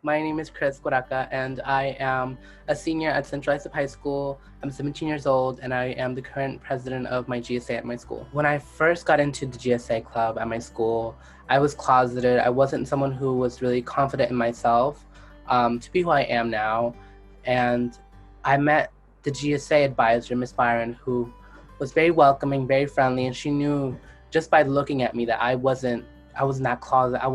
My name is Chris Guaraca, and I am a senior at Central Islip High School. I'm 17 years old, and I am the current president of my GSA at my school. When I first got into the GSA club at my school, I was closeted. I wasn't someone who was really confident in myself to be who I am now. And I met the GSA advisor, Miss Byron, who was very welcoming, very friendly, and she knew just by looking at me that I was not closeted. I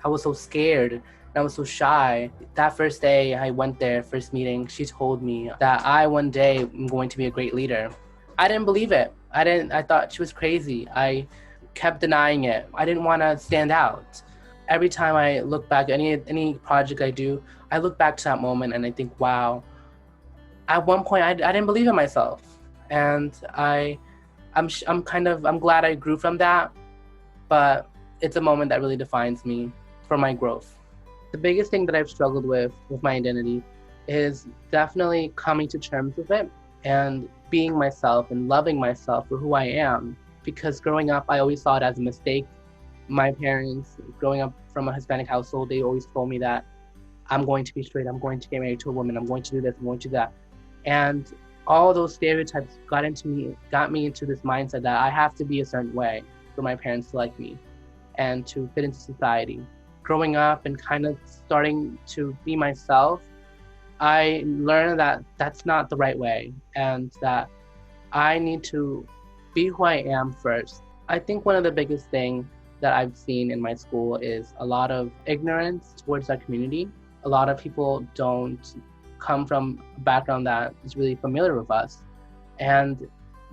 was so scared and I was so shy. That first day I went there, first meeting, she told me that I one day am going to be a great leader. I didn't believe it. I thought she was crazy. I kept denying it. I didn't want to stand out. Every time I look back, any project I do, I look back to that moment and I think, wow, at one point I didn't believe in myself. And I'm glad I grew from that, but it's a moment that really defines me for my growth. The biggest thing that I've struggled with my identity is definitely coming to terms with it and being myself and loving myself for who I am. Because growing up, I always saw it as a mistake. My parents, growing up from a Hispanic household, they always told me that I'm going to be straight, I'm going to get married to a woman, I'm going to do this, I'm going to do that. And all those stereotypes got me into this mindset that I have to be a certain way for my parents to like me and to fit into society. Growing up and kind of starting to be myself, I learned that that's not the right way and that I need to be who I am first. I think one of the biggest things that I've seen in my school is a lot of ignorance towards our community. A lot of people don't come from a background that is really familiar with us, and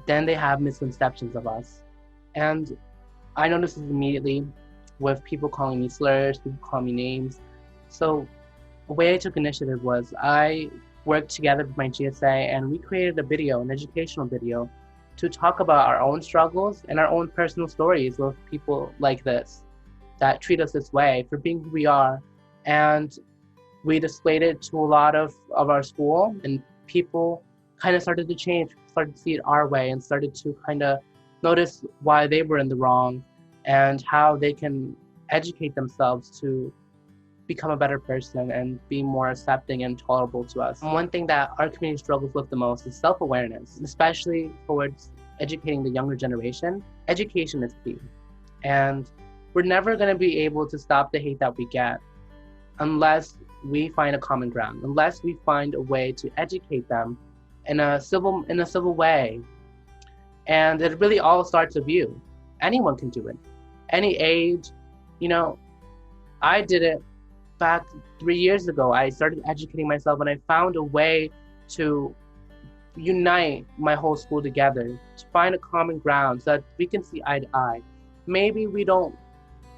then they have misconceptions of us. And I noticed this immediately with people calling me slurs, people calling me names. So the way I took initiative was I worked together with my GSA and we created a video, an educational video, to talk about our own struggles and our own personal stories with people like this that treat us this way for being who we are. And we displayed it to a lot of our school, and people kind of started to change, started to see it our way, and started to kind of notice why they were in the wrong and how they can educate themselves to become a better person and be more accepting and tolerable to us. And one thing that our community struggles with the most is self-awareness, especially towards educating the younger generation. Education is key. And we're never going to be able to stop the hate that we get unless we find a common ground, unless we find a way to educate them in a civil way. And it really all starts with you. Anyone can do it. Any age, I did it back 3 years ago. I started educating myself and I found a way to unite my whole school together, to find a common ground so that we can see eye to eye. Maybe we don't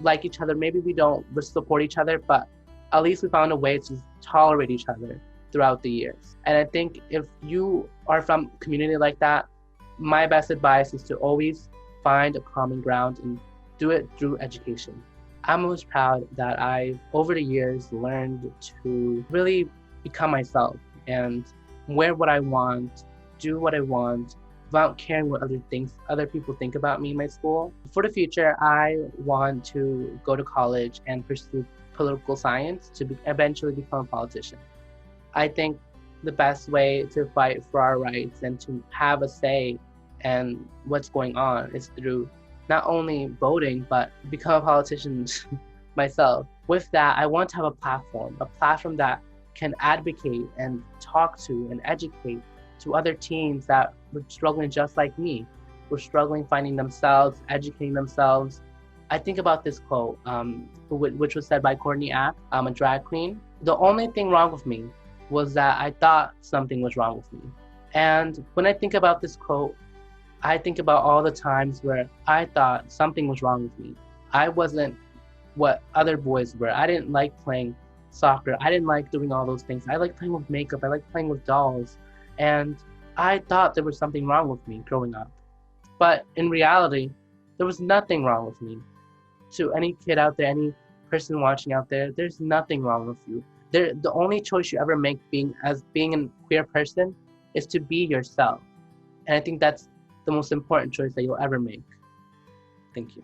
like each other, maybe we don't support each other, but at least we found a way to tolerate each other throughout the years. And I think if you are from a community like that, my best advice is to always find a common ground and do it through education. I'm most proud that I've, over the years, learned to really become myself and wear what I want, do what I want, without caring what other people think about me in my school. For the future, I want to go to college and pursue political science to eventually become a politician. I think the best way to fight for our rights and to have a say in what's going on is through not only voting, but become a politician myself. With that, I want to have a platform that can advocate and talk to and educate to other teens that were struggling just like me, were struggling finding themselves, educating themselves. I think about this quote, which was said by Courtney Act, a drag queen. The only thing wrong with me was that I thought something was wrong with me. And when I think about this quote, I think about all the times where I thought something was wrong with me. I wasn't what other boys were. I didn't like playing soccer. I didn't like doing all those things. I like playing with makeup. I like playing with dolls. And I thought there was something wrong with me growing up. But in reality, there was nothing wrong with me. To any kid out there, any person watching out there, there's nothing wrong with you. The only choice you ever make being a queer person is to be yourself. And I think that's the most important choice that you'll ever make. Thank you.